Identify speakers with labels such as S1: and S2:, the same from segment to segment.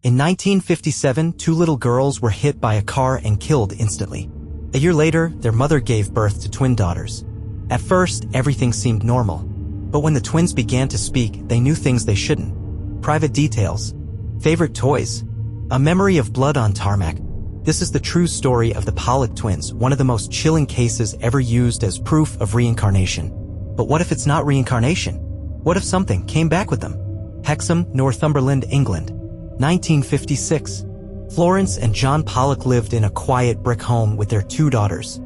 S1: In 1957, two little girls were hit by a car and killed instantly. A year later, their mother gave birth to twin daughters. At first, everything seemed normal. But when the twins began to speak, they knew things they shouldn't. Private details. Favorite toys. A memory of blood on tarmac. This is the true story of the Pollock twins, one of the most chilling cases ever used as proof of reincarnation. But what if it's not reincarnation? What if something came back with them? Hexham, Northumberland, England. 1956. Florence and John Pollock lived in a quiet brick home with their two daughters.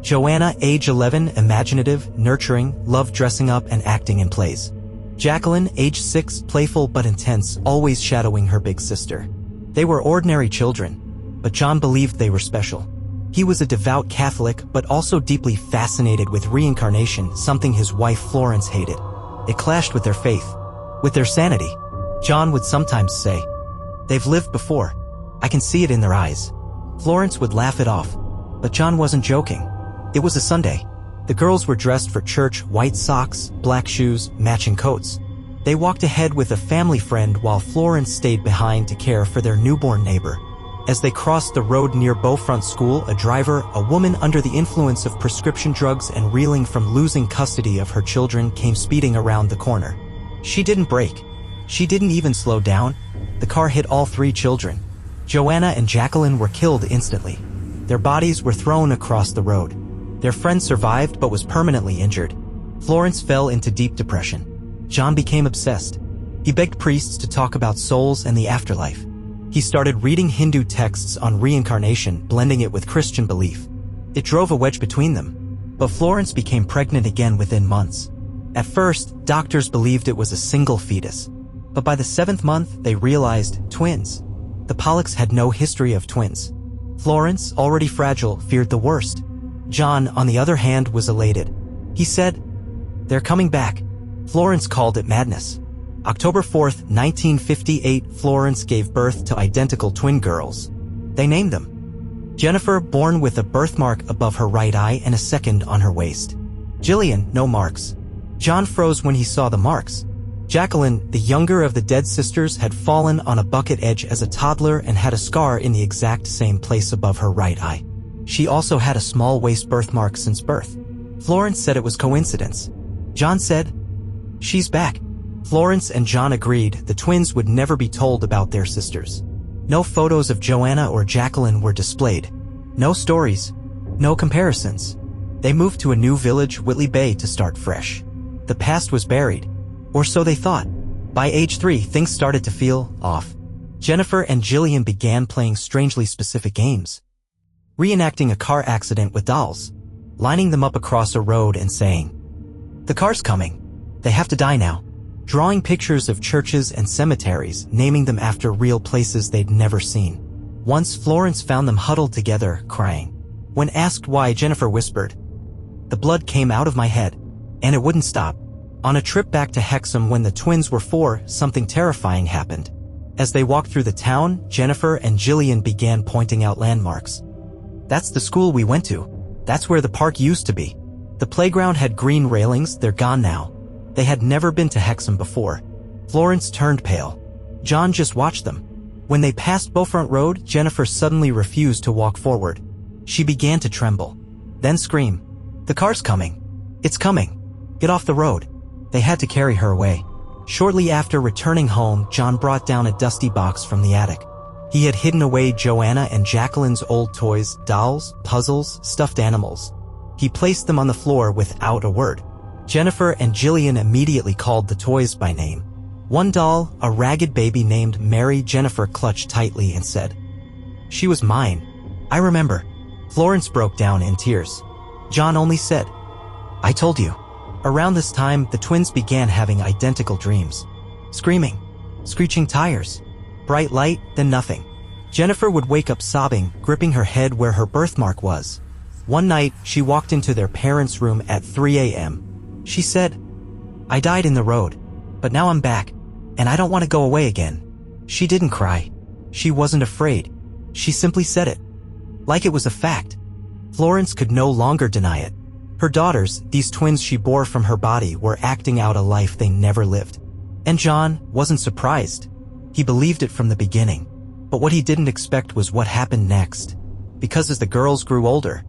S1: Joanna, age 11, imaginative, nurturing, loved dressing up and acting in plays. Jacqueline, age 6, playful but intense, always shadowing her big sister. They were ordinary children, but John believed they were special. He was a devout Catholic but also deeply fascinated with reincarnation, something his wife Florence hated. It clashed with their faith, with their sanity. John would sometimes say, "They've lived before. I can see it in their eyes." Florence would laugh it off, but John wasn't joking. It was a Sunday. The girls were dressed for church, white socks, black shoes, matching coats. They walked ahead with a family friend while Florence stayed behind to care for their newborn neighbor. As they crossed the road near Beaufront School, a driver, a woman under the influence of prescription drugs and reeling from losing custody of her children, came speeding around the corner. She didn't brake. She didn't even slow down. The car hit all three children. Joanna and Jacqueline were killed instantly. Their bodies were thrown across the road. Their friend survived but was permanently injured. Florence fell into deep depression. John became obsessed. He begged priests to talk about souls and the afterlife. He started reading Hindu texts on reincarnation, blending it with Christian belief. It drove a wedge between them. But Florence became pregnant again within months. At first, doctors believed it was a single fetus. But by the 7th month, they realized twins. The Pollocks had no history of twins. Florence, already fragile, feared the worst. John, on the other hand, was elated. He said, "They're coming back." Florence called it madness. October 4th, 1958, Florence gave birth to identical twin girls. They named them Jennifer, born with a birthmark above her right eye and a second on her waist. Jillian, no marks. John froze when he saw the marks. Jacqueline, the younger of the dead sisters, had fallen on a bucket edge as a toddler and had a scar in the exact same place above her right eye. She also had a small waist birthmark since birth. Florence said it was coincidence. John said, "She's back." Florence and John agreed the twins would never be told about their sisters. No photos of Joanna or Jacqueline were displayed. No stories. No comparisons. They moved to a new village, Whitley Bay, to start fresh. The past was buried. Or so they thought. By age 3, things started to feel off. Jennifer and Jillian began playing strangely specific games. Reenacting a car accident with dolls. Lining them up across a road and saying, "The car's coming. They have to die now." Drawing pictures of churches and cemeteries, naming them after real places they'd never seen. Once Florence found them huddled together, crying. When asked why, Jennifer whispered, "The blood came out of my head, and it wouldn't stop." On a trip back to Hexham when the twins were 4, something terrifying happened. As they walked through the town, Jennifer and Jillian began pointing out landmarks. "That's the school we went to. That's where the park used to be. The playground had green railings, they're gone now." They had never been to Hexham before. Florence turned pale. John just watched them. When they passed Beaufront Road, Jennifer suddenly refused to walk forward. She began to tremble, then scream, "The car's coming. It's coming. Get off the road." They had to carry her away. Shortly after returning home, John brought down a dusty box from the attic. He had hidden away Joanna and Jacqueline's old toys, dolls, puzzles, stuffed animals. He placed them on the floor without a word. Jennifer and Jillian immediately called the toys by name. One doll, a ragged baby named Mary, Jennifer clutched tightly and said, "She was mine. I remember." Florence broke down in tears. John only said, "I told you." Around this time, the twins began having identical dreams. Screaming, screeching tires, bright light, then nothing. Jennifer would wake up sobbing, gripping her head where her birthmark was. One night, she walked into their parents' room at 3 a.m. She said, "I died in the road, but now I'm back, and I don't want to go away again." She didn't cry. She wasn't afraid. She simply said it. Like it was a fact. Florence could no longer deny it. Her daughters, these twins she bore from her body, were acting out a life they never lived. And John wasn't surprised. He believed it from the beginning. But what he didn't expect was what happened next. Because as the girls grew older,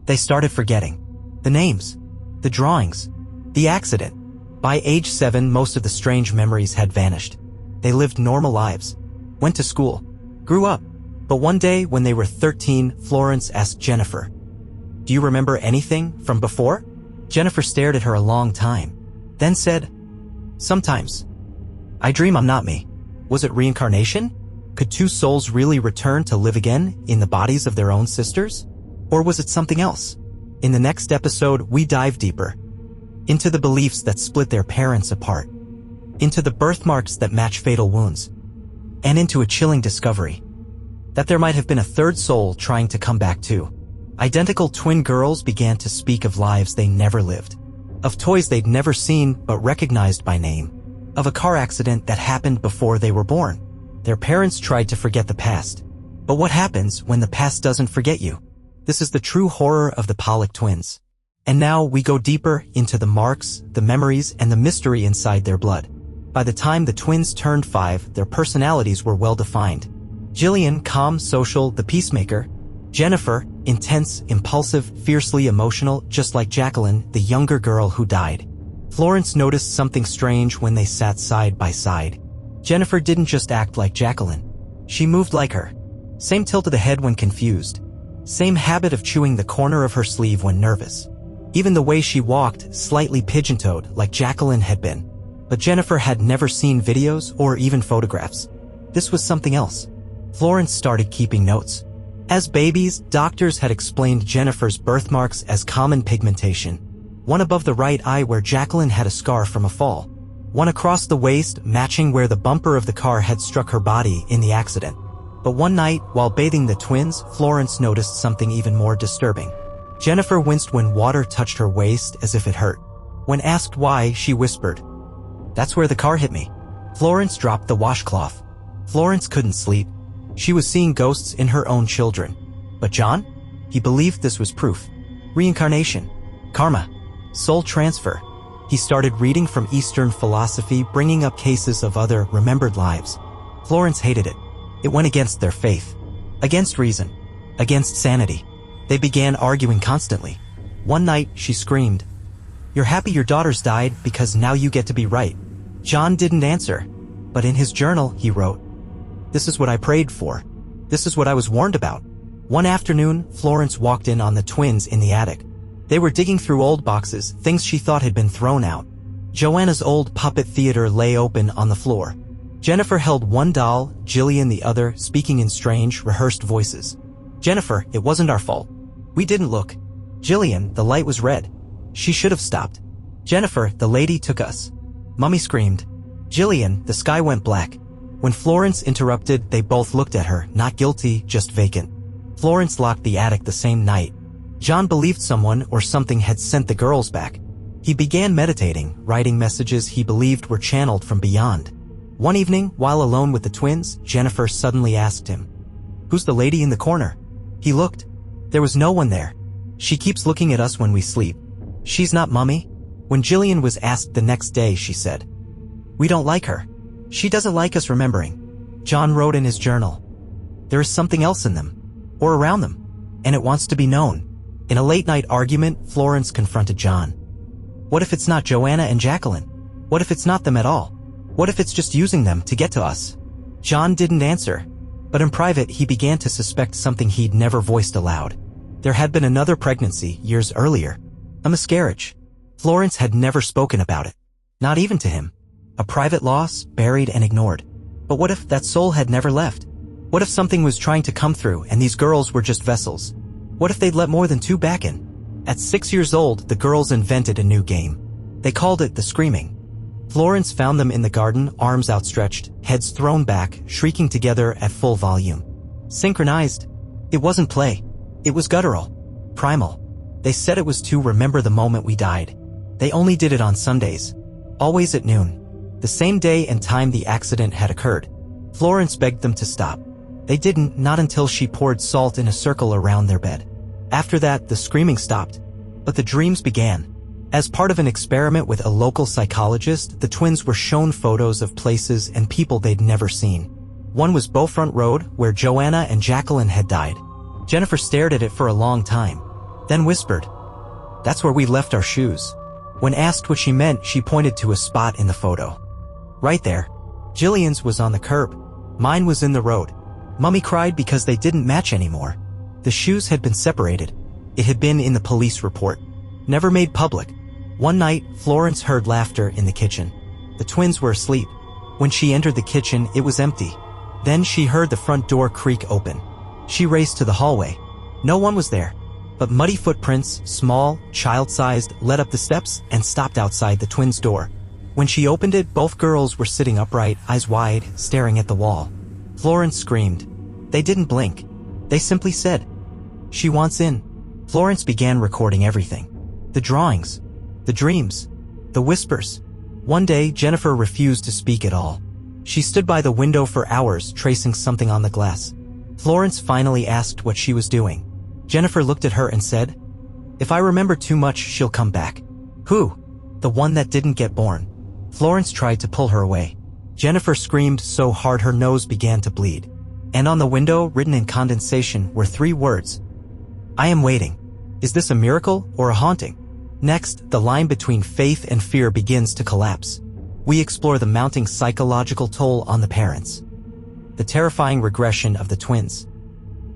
S1: they started forgetting. The names, the drawings, the accident. By age 7, most of the strange memories had vanished. They lived normal lives, went to school, grew up. But one day when they were 13, Florence asked Jennifer, "Do you remember anything from before?" Jennifer stared at her a long time, then said, "Sometimes. I dream I'm not me." Was it reincarnation? Could two souls really return to live again in the bodies of their own sisters? Or was it something else? In the next episode, we dive deeper into the beliefs that split their parents apart, into the birthmarks that match fatal wounds, and into a chilling discovery that there might have been a third soul trying to come back too. Identical twin girls began to speak of lives they never lived, of toys they'd never seen but recognized by name, of a car accident that happened before they were born. Their parents tried to forget the past. But what happens when the past doesn't forget you? This is the true horror of the Pollock twins. And now we go deeper into the marks, the memories, and the mystery inside their blood. By the time the twins turned 5, their personalities were well defined. Jillian, calm, social, the peacemaker. Jennifer, intense, impulsive, fiercely emotional, just like Jacqueline, the younger girl who died. Florence noticed something strange when they sat side by side. Jennifer didn't just act like Jacqueline. She moved like her. Same tilt of the head when confused. Same habit of chewing the corner of her sleeve when nervous. Even the way she walked, slightly pigeon-toed, like Jacqueline had been. But Jennifer had never seen videos or even photographs. This was something else. Florence started keeping notes. As babies, doctors had explained Jennifer's birthmarks as common pigmentation. One above the right eye where Jacqueline had a scar from a fall. One across the waist, matching where the bumper of the car had struck her body in the accident. But one night, while bathing the twins, Florence noticed something even more disturbing. Jennifer winced when water touched her waist as if it hurt. When asked why, she whispered, "That's where the car hit me." Florence dropped the washcloth. Florence couldn't sleep. She was seeing ghosts in her own children. But John? He believed this was proof. Reincarnation, karma, soul transfer. He started reading from Eastern philosophy, bringing up cases of other remembered lives. Florence hated it. It went against their faith, against reason, against sanity. They began arguing constantly. One night, she screamed, "You're happy your daughters died because now you get to be right." John didn't answer, but in his journal, he wrote, "This is what I prayed for. This is what I was warned about." One afternoon, Florence walked in on the twins in the attic. They were digging through old boxes, things she thought had been thrown out. Joanna's old puppet theater lay open on the floor. Jennifer held one doll, Jillian the other, speaking in strange, rehearsed voices. "Jennifer, it wasn't our fault. We didn't look." "Jillian, the light was red. She should have stopped." "Jennifer, the lady took us." Mummy screamed. "Jillian, the sky went black." When Florence interrupted, they both looked at her, not guilty, just vacant. Florence locked the attic the same night. John believed someone or something had sent the girls back. He began meditating, writing messages he believed were channeled from beyond. One evening, while alone with the twins, Jennifer suddenly asked him, "Who's the lady in the corner?" He looked. There was no one there. "She keeps looking at us when we sleep. She's not Mummy." When Jillian was asked the next day, she said, "We don't like her. She doesn't like us remembering." John wrote in his journal, "There is something else in them, or around them, and it wants to be known." In a late-night argument, Florence confronted John. "What if it's not Joanna and Jacqueline? What if it's not them at all? What if it's just using them to get to us?" John didn't answer, but in private he began to suspect something he'd never voiced aloud. There had been another pregnancy years earlier, a miscarriage. Florence had never spoken about it, not even to him. A private loss, buried and ignored. But what if that soul had never left? What if something was trying to come through and these girls were just vessels? What if they'd let more than 2 back in? At 6 years old, the girls invented a new game. They called it the Screaming. Florence found them in the garden, arms outstretched, heads thrown back, shrieking together at full volume. Synchronized. It wasn't play. It was guttural. Primal. They said it was to remember the moment we died. They only did it on Sundays. Always at noon. The same day and time the accident had occurred. Florence begged them to stop. They didn't, not until she poured salt in a circle around their bed. After that, the screaming stopped. But the dreams began. As part of an experiment with a local psychologist, the twins were shown photos of places and people they'd never seen. One was Beaufront Road, where Joanna and Jacqueline had died. Jennifer stared at it for a long time, then whispered, "That's where we left our shoes." When asked what she meant, she pointed to a spot in the photo. "Right there. Jillian's was on the curb. Mine was in the road." Mummy cried because they didn't match anymore. The shoes had been separated. It had been in the police report, never made public. One night, Florence heard laughter in the kitchen. The twins were asleep. When she entered the kitchen, it was empty. Then she heard the front door creak open. She raced to the hallway. No one was there, but muddy footprints, small, child-sized, led up the steps and stopped outside the twins' door. When she opened it, both girls were sitting upright, eyes wide, staring at the wall. Florence screamed. They didn't blink. They simply said, "She wants in." Florence began recording everything. The drawings, the dreams, the whispers. One day, Jennifer refused to speak at all. She stood by the window for hours, tracing something on the glass. Florence finally asked what she was doing. Jennifer looked at her and said, "If I remember too much, she'll come back." "Who?" "The one that didn't get born." Florence tried to pull her away. Jennifer screamed so hard her nose began to bleed. And on the window, written in condensation, were 3 words. "I am waiting. Is this a miracle or a haunting?" Next, the line between faith and fear begins to collapse. We explore the mounting psychological toll on the parents, the terrifying regression of the twins,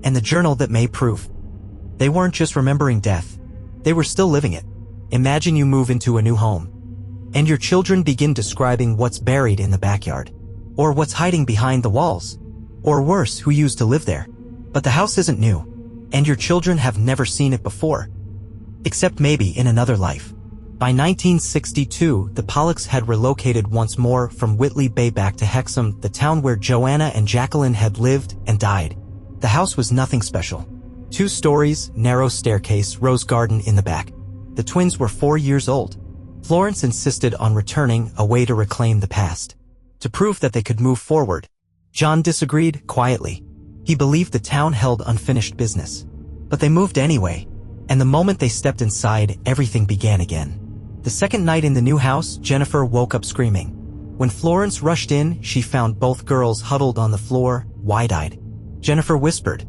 S1: and the journal that may prove they weren't just remembering death. They were still living it. Imagine you move into a new home, and your children begin describing what's buried in the backyard, or what's hiding behind the walls, or worse, who used to live there. But the house isn't new, and your children have never seen it before, except maybe in another life. By 1962, the Pollocks had relocated once more from Whitley Bay back to Hexham, the town where Joanna and Jacqueline had lived and died. The house was nothing special. 2 stories, narrow staircase, rose garden in the back. The twins were 4 years old. Florence insisted on returning, a way to reclaim the past, to prove that they could move forward. John disagreed, quietly. He believed the town held unfinished business. But they moved anyway, and the moment they stepped inside, everything began again. The second night in the new house, Jennifer woke up screaming. When Florence rushed in, she found both girls huddled on the floor, wide-eyed. Jennifer whispered,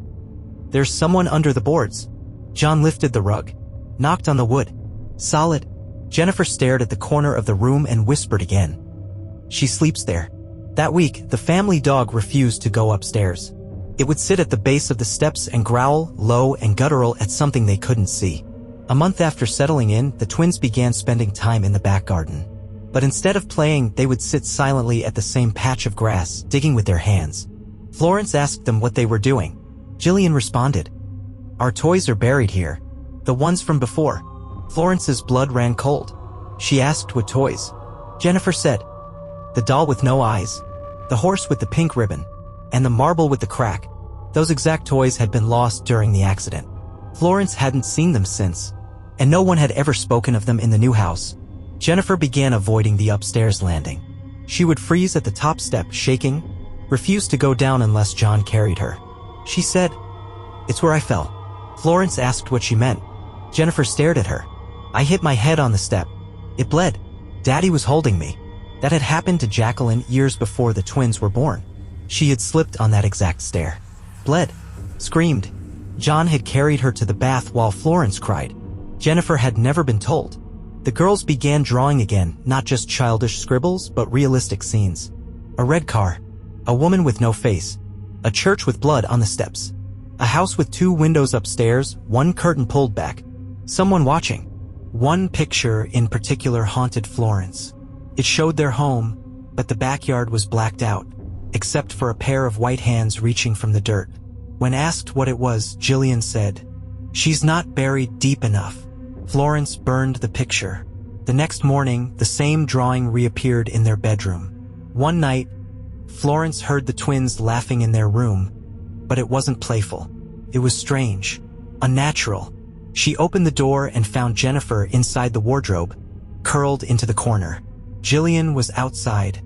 S1: "There's someone under the boards." John lifted the rug, knocked on the wood. Solid. Jennifer stared at the corner of the room and whispered again, "She sleeps there." That week, the family dog refused to go upstairs. It would sit at the base of the steps and growl, low and guttural, at something they couldn't see. A month after settling in, the twins began spending time in the back garden. But instead of playing, they would sit silently at the same patch of grass, digging with their hands. Florence asked them what they were doing. Jillian responded, "Our toys are buried here. The ones from before." Florence's blood ran cold. She asked what toys. Jennifer said, "The doll with no eyes, the horse with the pink ribbon, and the marble with the crack." Those exact toys had been lost during the accident. Florence hadn't seen them since, and no one had ever spoken of them in the new house. Jennifer began avoiding the upstairs landing. She would freeze at the top step, shaking, refused to go down unless John carried her. She said, "It's where I fell." Florence asked what she meant. Jennifer stared at her. "I hit my head on the step. It bled. Daddy was holding me." That had happened to Jacqueline years before the twins were born. She had slipped on that exact stair. Bled. Screamed. John had carried her to the bath while Florence cried. Jennifer had never been told. The girls began drawing again, not just childish scribbles, but realistic scenes. A red car. A woman with no face. A church with blood on the steps. A house with 2 windows upstairs, 1 curtain pulled back. Someone watching. One picture in particular haunted Florence. It showed their home, but the backyard was blacked out, except for a pair of white hands reaching from the dirt. When asked what it was, Jillian said, "She's not buried deep enough." Florence burned the picture. The next morning, the same drawing reappeared in their bedroom. One night, Florence heard the twins laughing in their room, but it wasn't playful. It was strange, unnatural. She opened the door and found Jennifer inside the wardrobe, curled into the corner. Jillian was outside,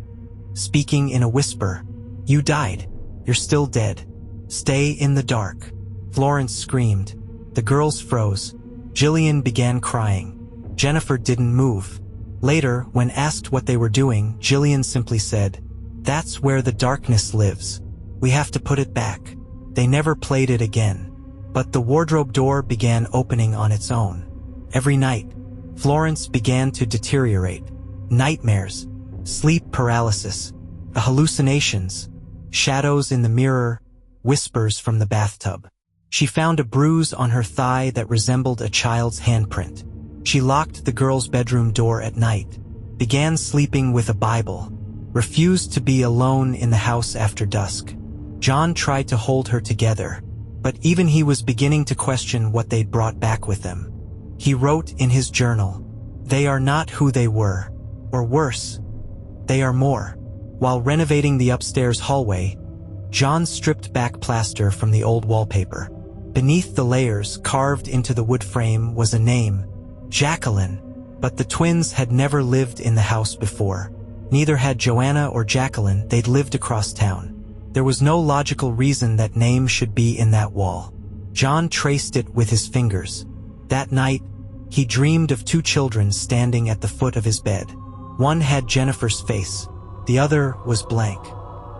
S1: speaking in a whisper. "You died. You're still dead. Stay in the dark." Florence screamed. The girls froze. Jillian began crying. Jennifer didn't move. Later, when asked what they were doing, Jillian simply said, "That's where the darkness lives. We have to put it back." They never played it again. But the wardrobe door began opening on its own. Every night, Florence began to deteriorate. Nightmares, sleep paralysis, hallucinations, shadows in the mirror, whispers from the bathtub. She found a bruise on her thigh that resembled a child's handprint. She locked the girl's bedroom door at night, began sleeping with a Bible, refused to be alone in the house after dusk. John tried to hold her together, but even he was beginning to question what they'd brought back with them. He wrote in his journal, "They are not who they were, or worse, they are more." While renovating the upstairs hallway, John stripped back plaster from the old wallpaper. Beneath the layers, carved into the wood frame, was a name, Jacqueline, but the twins had never lived in the house before. Neither had Joanna or Jacqueline. They'd lived across town. There was no logical reason that name should be in that wall. John traced it with his fingers. That night, he dreamed of two children standing at the foot of his bed. One had Jennifer's face. The other was blank.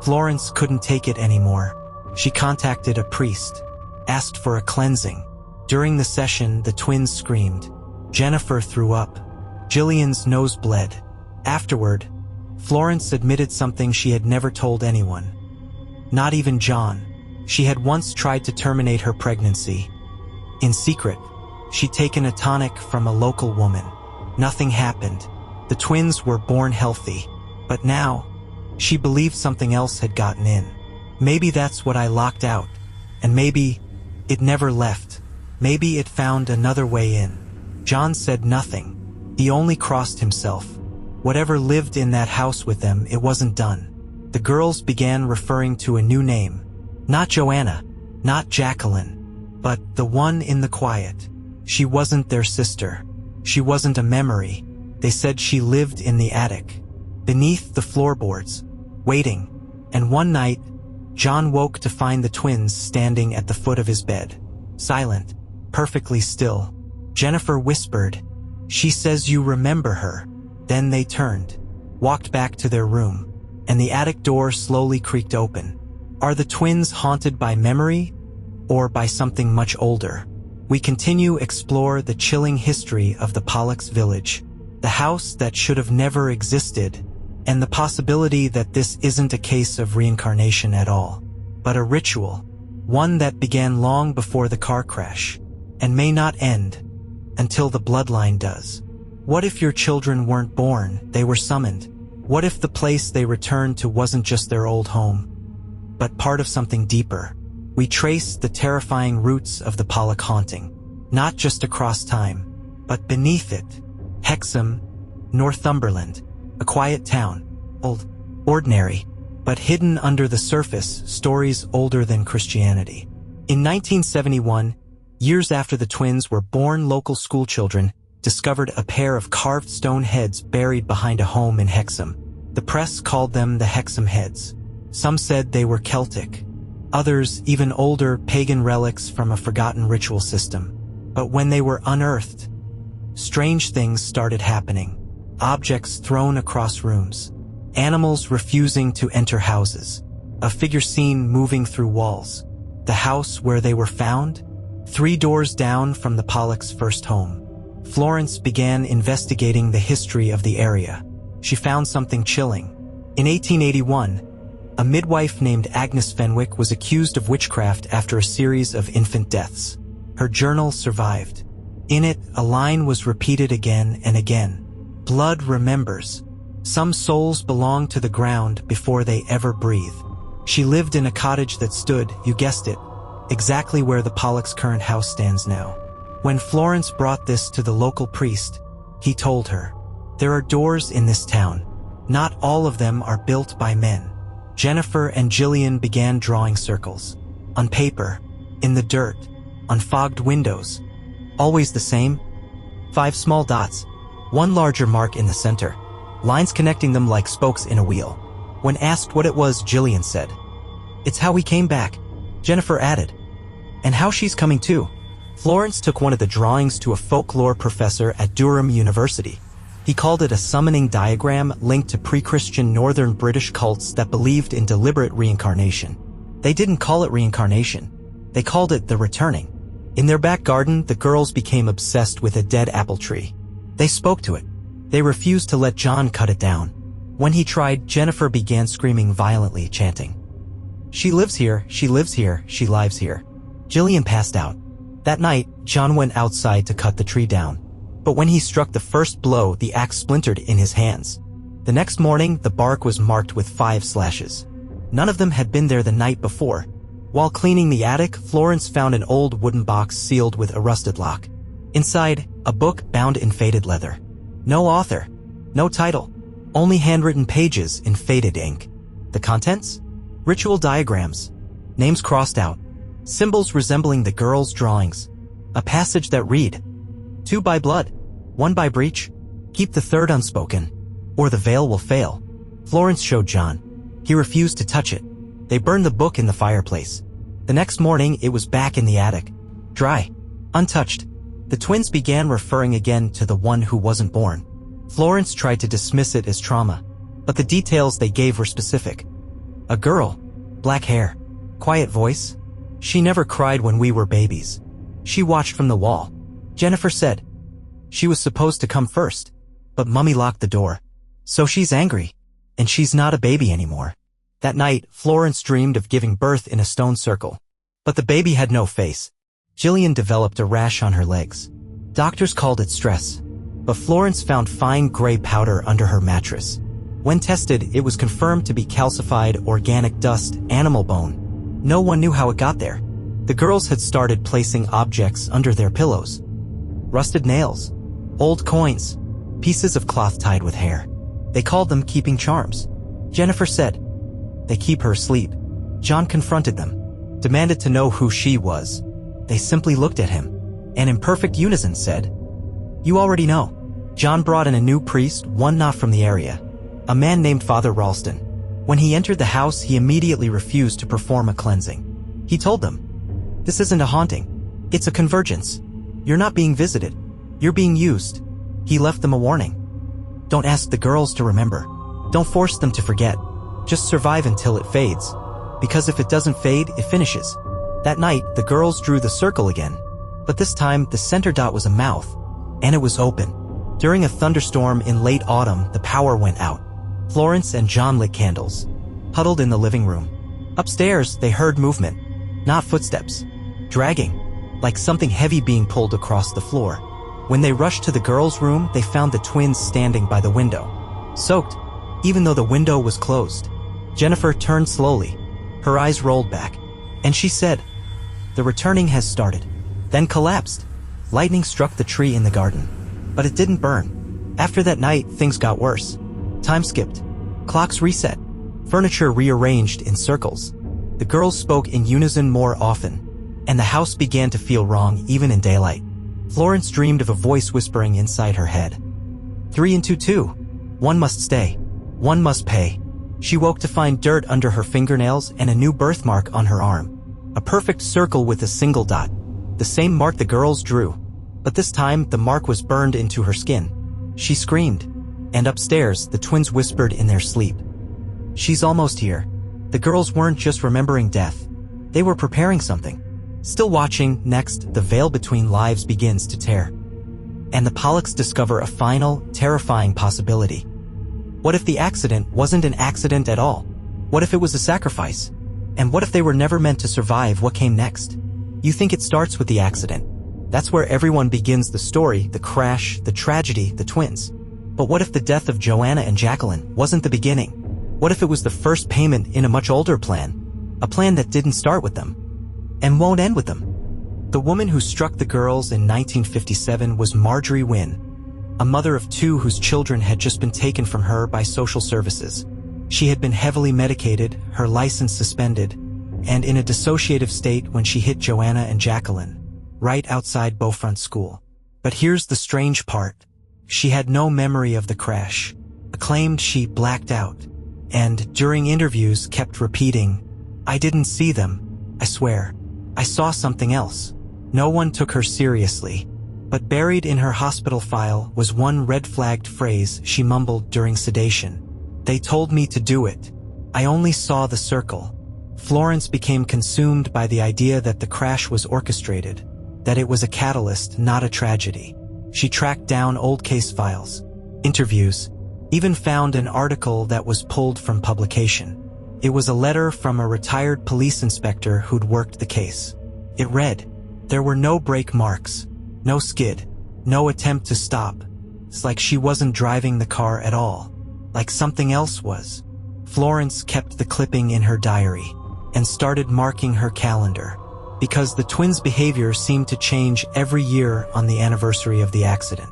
S1: Florence couldn't take it anymore. She contacted a priest, asked for a cleansing. During the session, the twins screamed. Jennifer threw up. Jillian's nose bled. Afterward, Florence admitted something she had never told anyone. Not even John. She had once tried to terminate her pregnancy. In secret, she'd taken a tonic from a local woman. Nothing happened. The twins were born healthy. But now, she believed something else had gotten in. Maybe that's what I locked out. And maybe it never left. Maybe it found another way in. John said nothing. He only crossed himself. Whatever lived in that house with them, it wasn't done. The girls began referring to a new name. Not Joanna, not Jacqueline, but the one in the quiet. She wasn't their sister. She wasn't a memory. They said she lived in the attic, beneath the floorboards, waiting. And one night, John woke to find the twins standing at the foot of his bed, silent, perfectly still. Jennifer whispered, "She says you remember her." Then they turned, walked back to their room, and the attic door slowly creaked open. Are the twins haunted by memory, or by something much older? We continue explore the chilling history of the Pollock's village, the house that should have never existed, and the possibility that this isn't a case of reincarnation at all, but a ritual, one that began long before the car crash, and may not end until the bloodline does. What if your children weren't born, they were summoned? What if the place they returned to wasn't just their old home, but part of something deeper? We trace the terrifying roots of the Pollock haunting, not just across time, but beneath it. Hexham, Northumberland, a quiet town, old, ordinary, but hidden under the surface, stories older than Christianity. In 1971, years after the twins were born, local schoolchildren discovered a pair of carved stone heads buried behind a home in Hexham. The press called them the Hexham Heads. Some said they were Celtic. Others, even older, pagan relics from a forgotten ritual system. But when they were unearthed, strange things started happening. Objects thrown across rooms. Animals refusing to enter houses. A figure seen moving through walls. The house where they were found? 3 doors down from the Pollock's first home. Florence began investigating the history of the area. She found something chilling. In 1881, a midwife named Agnes Fenwick was accused of witchcraft after a series of infant deaths. Her journal survived. In it, a line was repeated again and again. Blood remembers. Some souls belong to the ground before they ever breathe. She lived in a cottage that stood, you guessed it, exactly where the Pollock's current house stands now. When Florence brought this to the local priest, he told her, "There are doors in this town. Not all of them are built by men." Jennifer and Jillian began drawing circles. On paper, in the dirt, on fogged windows. Always the same. 5 small dots, 1 larger mark in the center. Lines connecting them like spokes in a wheel. When asked what it was, Jillian said, "It's how we came back." Jennifer added, "And how she's coming too. Florence took one of the drawings to a folklore professor at Durham University. He called it a summoning diagram linked to pre-Christian northern British cults that believed in deliberate reincarnation. They didn't call it reincarnation. They called it the returning. In their back garden, the girls became obsessed with a dead apple tree. They spoke to it. They refused to let John cut it down. When he tried, Jennifer began screaming violently, chanting, "She lives here, she lives here, she lives here." Jillian passed out. That night, John went outside to cut the tree down. But when he struck the first blow, the axe splintered in his hands. The next morning, the bark was marked with 5 slashes. None of them had been there the night before. While cleaning the attic, Florence found an old wooden box sealed with a rusted lock. Inside, a book bound in faded leather. No author, no title, only handwritten pages in faded ink. The contents? Ritual diagrams, names crossed out, symbols resembling the girls' drawings. A passage that read, 2 by blood, 1 by breach, keep the 3rd unspoken, or the veil will fail. Florence showed John. He refused to touch it. They burned the book in the fireplace. The next morning, it was back in the attic, dry, untouched. The twins began referring again to the one who wasn't born. Florence tried to dismiss it as trauma, but the details they gave were specific. A girl, black hair, quiet voice. She never cried when we were babies. She watched from the wall. Jennifer said, "She was supposed to come first, but Mummy locked the door. So she's angry, and she's not a baby anymore." That night, Florence dreamed of giving birth in a stone circle. But the baby had no face. Jillian developed a rash on her legs. Doctors called it stress. But Florence found fine gray powder under her mattress. When tested, it was confirmed to be calcified organic dust, animal bone. No one knew how it got there. The girls had started placing objects under their pillows. Rusted nails, old coins, pieces of cloth tied with hair. They called them keeping charms. Jennifer said, "They keep her asleep." John confronted them, demanded to know who she was. They simply looked at him, and in perfect unison said, "You already know." John brought in a new priest, one not from the area, a man named Father Ralston. When he entered the house, he immediately refused to perform a cleansing. He told them, "This isn't a haunting. It's a convergence. You're not being visited. You're being used." He left them a warning. Don't ask the girls to remember. Don't force them to forget. Just survive until it fades. Because if it doesn't fade, it finishes. That night, the girls drew the circle again. But this time, the center dot was a mouth, and it was open. During a thunderstorm in late autumn, the power went out. Florence and John lit candles, huddled in the living room. Upstairs, they heard movement, not footsteps, dragging, like something heavy being pulled across the floor. When they rushed to the girls' room, they found the twins standing by the window, soaked, even though the window was closed. Jennifer turned slowly. Her eyes rolled back, and she said, "The returning has started," then collapsed. Lightning struck the tree in the garden, but it didn't burn. After that night, things got worse. Time skipped. Clocks reset. Furniture rearranged in circles. The girls spoke in unison more often, and the house began to feel wrong even in daylight. Florence dreamed of a voice whispering inside her head. 3 into 2. One must stay. One must pay. She woke to find dirt under her fingernails and a new birthmark on her arm. A perfect circle with a single dot. The same mark the girls drew. But this time, the mark was burned into her skin. She screamed. And upstairs, the twins whispered in their sleep, "She's almost here." The girls weren't just remembering death. They were preparing something. Still watching, next, the veil between lives begins to tear. And the Pollocks discover a final, terrifying possibility. What if the accident wasn't an accident at all? What if it was a sacrifice? And what if they were never meant to survive what came next? You think it starts with the accident. That's where everyone begins the story, the crash, the tragedy, the twins. But what if the death of Joanna and Jacqueline wasn't the beginning? What if it was the first payment in a much older plan? A plan that didn't start with them, and won't end with them. The woman who struck the girls in 1957 was Marjorie Wynne, a mother of 2 whose children had just been taken from her by social services. She had been heavily medicated, her license suspended, and in a dissociative state when she hit Joanna and Jacqueline, right outside Beaufront School. But here's the strange part. She had no memory of the crash, claimed she blacked out, and during interviews kept repeating, "I didn't see them. I swear. I saw something else." No one took her seriously. But buried in her hospital file was one red-flagged phrase she mumbled during sedation. "They told me to do it. I only saw the circle." Florence became consumed by the idea that the crash was orchestrated, that it was a catalyst, not a tragedy. She tracked down old case files, interviews, even found an article that was pulled from publication. It was a letter from a retired police inspector who'd worked the case. It read, "There were no brake marks, no skid, no attempt to stop. It's like she wasn't driving the car at all. Like something else was." Florence kept the clipping in her diary and started marking her calendar, because the twins' behavior seemed to change every year on the anniversary of the accident.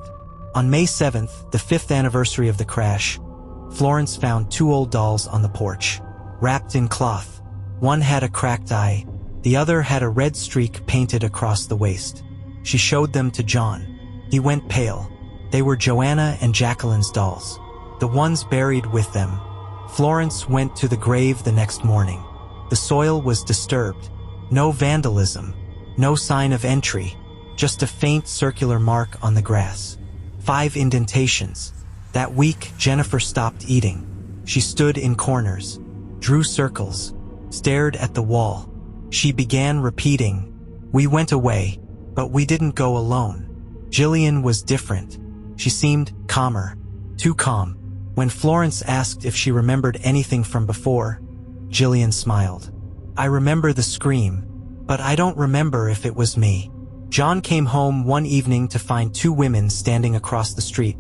S1: On May 7th, the 5th anniversary of the crash, Florence found 2 old dolls on the porch, wrapped in cloth. One had a cracked eye, the other had a red streak painted across the waist. She showed them to John. He went pale. They were Joanna and Jacqueline's dolls, the ones buried with them. Florence went to the grave the next morning. The soil was disturbed. No vandalism, no sign of entry, just a faint circular mark on the grass. 5 indentations. That week, Jennifer stopped eating. She stood in corners, drew circles, stared at the wall. She began repeating, "We went away, but we didn't go alone." Jillian was different. She seemed calmer, too calm. When Florence asked if she remembered anything from before, Jillian smiled. "I remember the scream, but I don't remember if it was me." John came home one evening to find 2 women standing across the street,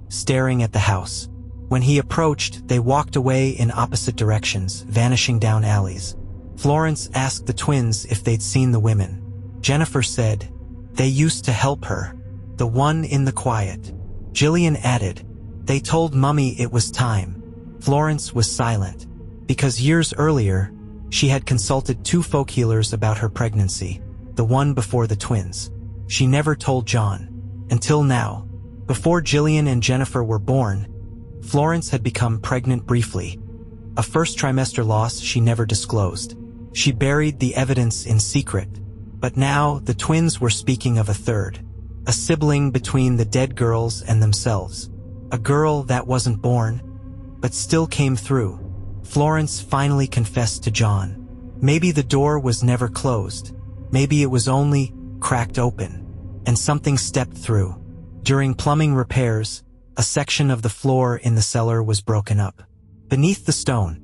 S1: staring at the house. When he approached, they walked away in opposite directions, vanishing down alleys. Florence asked the twins if they'd seen the women. Jennifer said, "They used to help her, the one in the quiet." Jillian added, "They told Mummy it was time." Florence was silent, because years earlier, she had consulted 2 folk healers about her pregnancy, the one before the twins. She never told John. Until now. Before Jillian and Jennifer were born, Florence had become pregnant briefly. A first trimester loss she never disclosed. She buried the evidence in secret. But now, the twins were speaking of a third. A sibling between the dead girls and themselves. A girl that wasn't born, but still came through. Florence finally confessed to John. Maybe the door was never closed. Maybe it was only cracked open, and something stepped through. During plumbing repairs, a section of the floor in the cellar was broken up. Beneath the stone,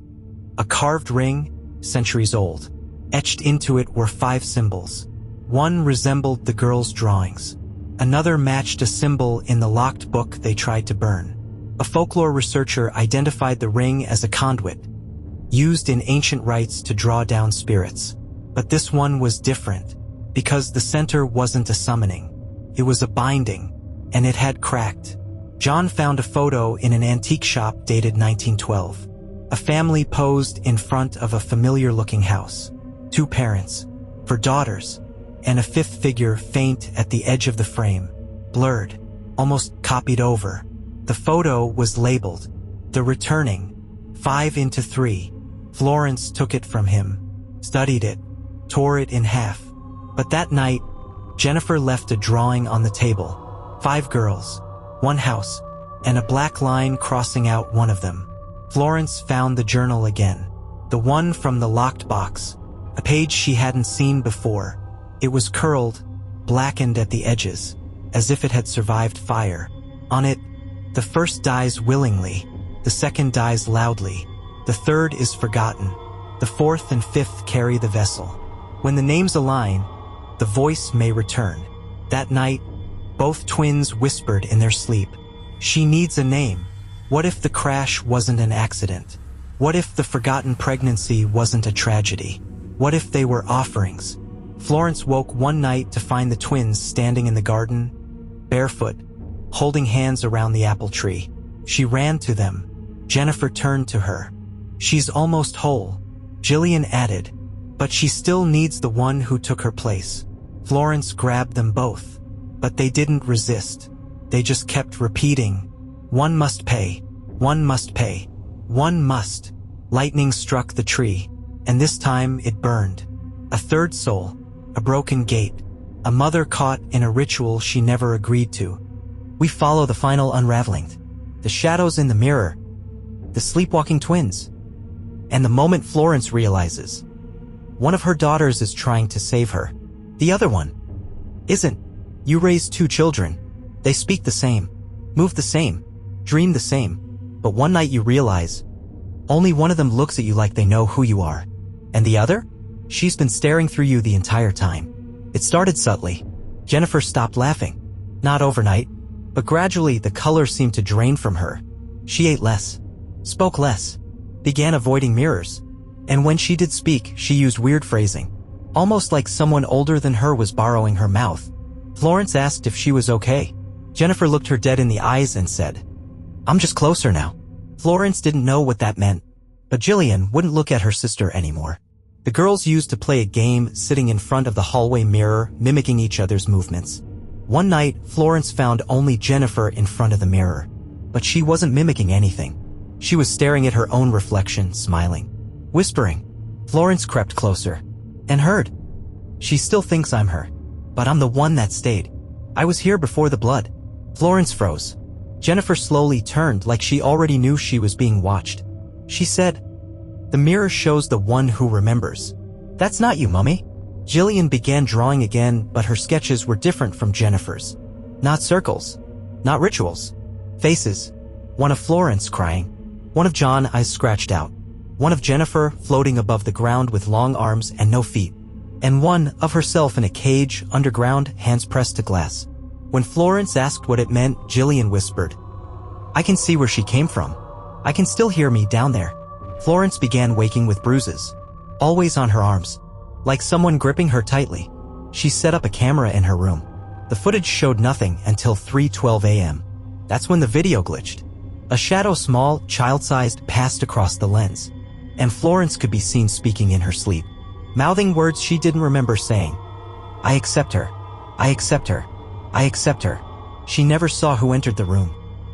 S1: a carved ring, centuries old. Etched into it were 5 symbols. One resembled the girls' drawings. Another matched a symbol in the locked book they tried to burn. A folklore researcher identified the ring as a conduit, used in ancient rites to draw down spirits. But this one was different, because the center wasn't a summoning. It was a binding, and it had cracked. John found a photo in an antique shop dated 1912. A family posed in front of a familiar-looking house. 2 parents, for daughters, and a 5th figure faint at the edge of the frame, blurred, almost copied over. The photo was labeled, "The Returning, 5:3. Florence took it from him, studied it, tore it in half. But that night, Jennifer left a drawing on the table. 5 girls, 1 house, and a black line crossing out one of them. Florence found the journal again, the one from the locked box, a page she hadn't seen before. It was curled, blackened at the edges, as if it had survived fire. On it, the first dies willingly, the second dies loudly, the third is forgotten, the 4th and 5th carry the vessel. When the names align, the voice may return. That night, both twins whispered in their sleep, "She needs a name." What if the crash wasn't an accident? What if the forgotten pregnancy wasn't a tragedy? What if they were offerings? Florence woke one night to find the twins standing in the garden, barefoot, holding hands around the apple tree. She ran to them. Jennifer turned to her. "She's almost whole," Jillian added, "but she still needs the one who took her place." Florence grabbed them both, but they didn't resist. They just kept repeating, "One must pay, one must pay, one must." Lightning struck the tree, and this time it burned. A third soul, a broken gate, a mother caught in a ritual she never agreed to. We follow the final unraveling. The shadows in the mirror. The sleepwalking twins. And the moment Florence realizes one of her daughters is trying to save her. The other one isn't. You raise two children. They speak the same, move the same, dream the same. But one night you realize only one of them looks at you like they know who you are. And the other? She's been staring through you the entire time. It started subtly. Jennifer stopped laughing. Not overnight, but gradually the color seemed to drain from her. She ate less, spoke less, began avoiding mirrors. And when she did speak, she used weird phrasing, almost like someone older than her was borrowing her mouth. Florence asked if she was okay. Jennifer looked her dead in the eyes and said, "I'm just closer now." Florence didn't know what that meant, but Jillian wouldn't look at her sister anymore. The girls used to play a game sitting in front of the hallway mirror, mimicking each other's movements. One night, Florence found only Jennifer in front of the mirror, but she wasn't mimicking anything. She was staring at her own reflection, smiling, whispering. Florence crept closer and heard. "She still thinks I'm her, but I'm the one that stayed. I was here before the blood." Florence froze. Jennifer slowly turned like she already knew she was being watched. She said, "The mirror shows the one who remembers." "That's not you, Mummy." Jillian began drawing again, but her sketches were different from Jennifer's. Not circles, not rituals. Faces. One of Florence crying. One of John, eyes scratched out. One of Jennifer floating above the ground with long arms and no feet. And one of herself in a cage, underground, hands pressed to glass. When Florence asked what it meant, Jillian whispered, "I can see where she came from. I can still hear me down there." Florence began waking with bruises, always on her arms, like someone gripping her tightly. She set up a camera in her room. The footage showed nothing until 3:12 a.m. That's when the video glitched. A shadow, small, child-sized, passed across the lens, and Florence could be seen speaking in her sleep, mouthing words she didn't remember saying. "I accept her. I accept her. I accept her." She never saw who entered the room,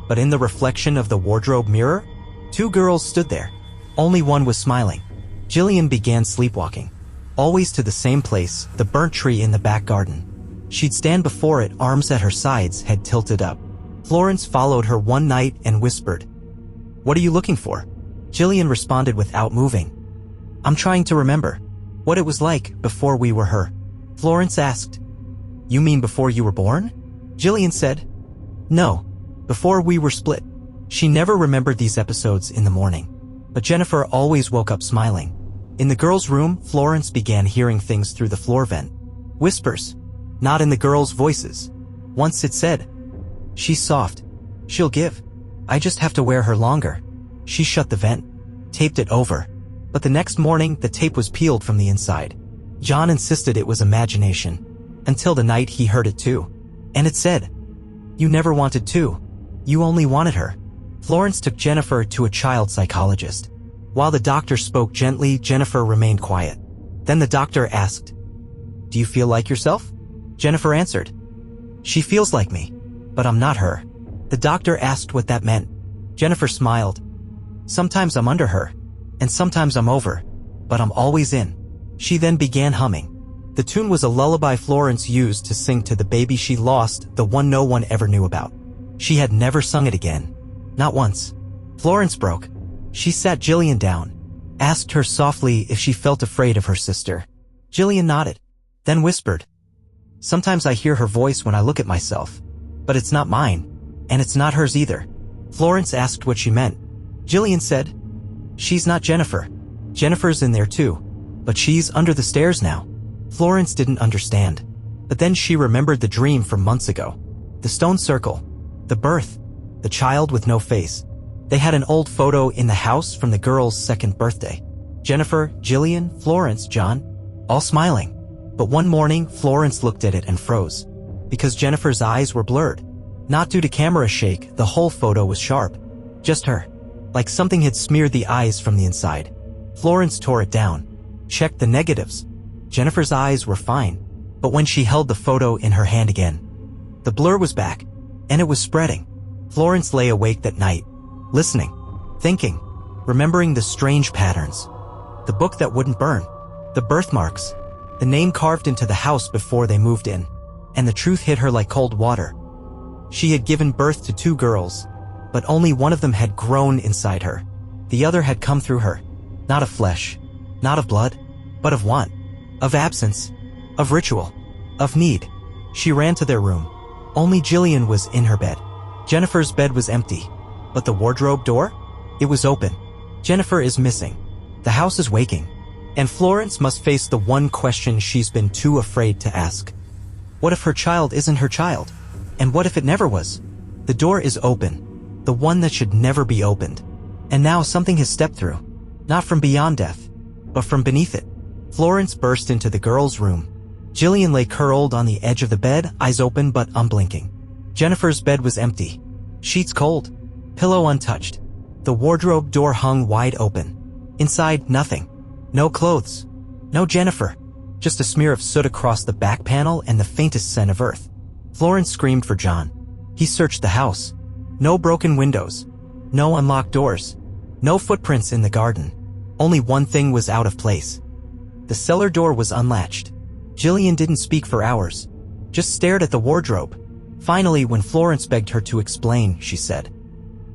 S1: but in the reflection of the wardrobe mirror, two girls stood there. Only one was smiling. Jillian began sleepwalking, always to the same place, the burnt tree in the back garden. She'd stand before it, arms at her sides, head tilted up. Florence followed her one night and whispered, "What are you looking for?" Jillian responded without moving, "I'm trying to remember what it was like before we were her." Florence asked, "You mean before you were born?" Jillian said, "No, before we were split." She never remembered these episodes in the morning, but Jennifer always woke up smiling. In the girls' room, Florence began hearing things through the floor vent. Whispers, not in the girls' voices. Once it said, "She's soft. She'll give. I just have to wear her longer." She shut the vent, taped it over, but the next morning the tape was peeled from the inside. John insisted it was imagination, until the night he heard it too. And it said, "You never wanted to. You only wanted her." Florence took Jennifer to a child psychologist. While the doctor spoke gently, Jennifer remained quiet. Then the doctor asked, "Do you feel like yourself?" Jennifer answered, "She feels like me, but I'm not her." The doctor asked what that meant. Jennifer smiled. "Sometimes I'm under her, and sometimes I'm over, but I'm always in." She then began humming. The tune was a lullaby Florence used to sing to the baby she lost, the one no one ever knew about. She had never sung it again. Not once. Florence broke. She sat Jillian down, asked her softly if she felt afraid of her sister. Jillian nodded, then whispered, "Sometimes I hear her voice when I look at myself, but it's not mine, and it's not hers either." Florence asked what she meant. Jillian said, "She's not Jennifer. Jennifer's in there too, but she's under the stairs now." Florence didn't understand, but then she remembered the dream from months ago. The stone circle, the birth, the child with no face. They had an old photo in the house from the girl's second birthday. Jennifer, Jillian, Florence, John, all smiling. But one morning, Florence looked at it and froze, because Jennifer's eyes were blurred. Not due to camera shake, the whole photo was sharp. Just her. Like something had smeared the eyes from the inside. Florence tore it down, checked the negatives. Jennifer's eyes were fine, but when she held the photo in her hand again, the blur was back, and it was spreading. Florence lay awake that night, listening, thinking, remembering the strange patterns. The book that wouldn't burn, the birthmarks, the name carved into the house before they moved in. and the truth hit her like cold water. She had given birth to 2 girls, but only one of them had grown inside her. The other had come through her, not of flesh, not of blood, but of want, of absence, of ritual, of need. She ran to their room. Only Jillian was in her bed. Jennifer's bed was empty, but the wardrobe door? It was open. Jennifer is missing. The house is waking, and Florence must face the one question she's been too afraid to ask. What if her child isn't her child? And what if it never was? The door is open, the one that should never be opened. And now something has stepped through, not from beyond death, but from beneath it. Florence burst into the girl's room. Jillian lay curled on the edge of the bed, eyes open but unblinking. Jennifer's bed was empty, sheets cold, pillow untouched. The wardrobe door hung wide open. Inside, nothing. No clothes. No Jennifer. Just a smear of soot across the back panel and the faintest scent of earth. Florence screamed for John. He searched the house. No broken windows. No unlocked doors. No footprints in the garden. Only one thing was out of place. The cellar door was unlatched. Jillian didn't speak for hours, just stared at the wardrobe. Finally, when Florence begged her to explain, she said,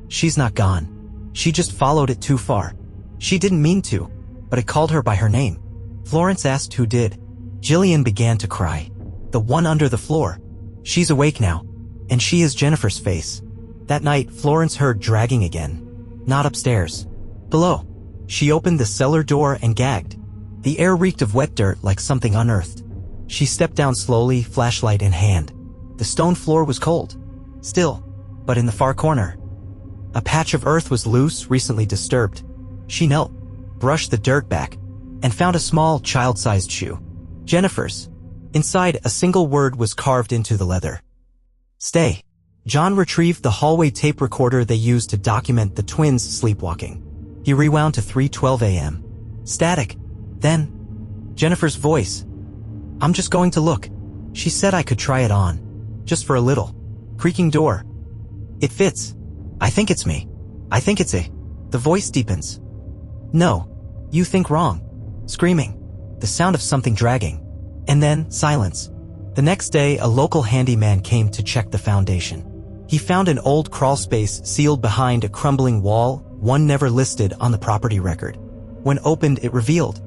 S1: "She's not gone. She just followed it too far. She didn't mean to, but it called her by her name." Florence asked who did. Jillian began to cry. "The one under the floor. She's awake now, and she is Jennifer's face." That night, Florence heard dragging again. Not upstairs. Below. She opened the cellar door and gagged. The air reeked of wet dirt like something unearthed. She stepped down slowly, flashlight in hand. The stone floor was cold. Still, but in the far corner, a patch of earth was loose, recently disturbed. She knelt, brushed the dirt back, and found a small, child-sized shoe. Jennifer's. Inside, a single word was carved into the leather. "Stay." John retrieved the hallway tape recorder they used to document the twins sleepwalking. He rewound to 3:12 a.m. Static. Then, Jennifer's voice. "I'm just going to look. She said I could try it on. Just for a little." Creaking door. "It fits. I think it's me. I think it's a..." The voice deepens. "No. You think wrong." Screaming. The sound of something dragging. And then, silence. The next day, a local handyman came to check the foundation. He found an old crawlspace sealed behind a crumbling wall, one never listed on the property record. When opened, it revealed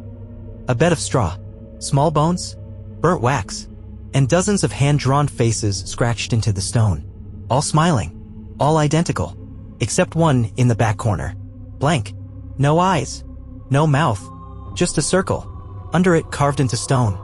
S1: a bed of straw, small bones, burnt wax, and dozens of hand-drawn faces scratched into the stone. All smiling. All identical. Except one in the back corner. Blank. No eyes. No mouth. Just a circle. Under it, carved into stone.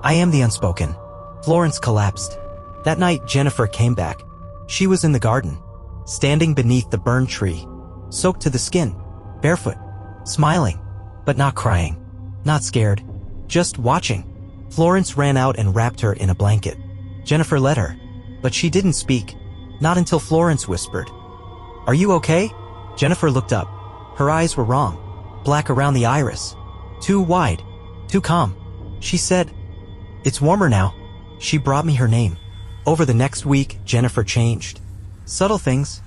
S1: "I am the unspoken." Florence collapsed. That night, Jennifer came back. She was in the garden, standing beneath the burned tree, soaked to the skin, barefoot, smiling, but not crying, not scared, just watching. Florence ran out and wrapped her in a blanket. Jennifer let her, but she didn't speak, not until Florence whispered, "Are you okay?" Jennifer looked up. Her eyes were wrong, black around the iris, too wide, too calm. She said, "It's warmer now." She brought me her name. Over the next week, Jennifer changed. Subtle things.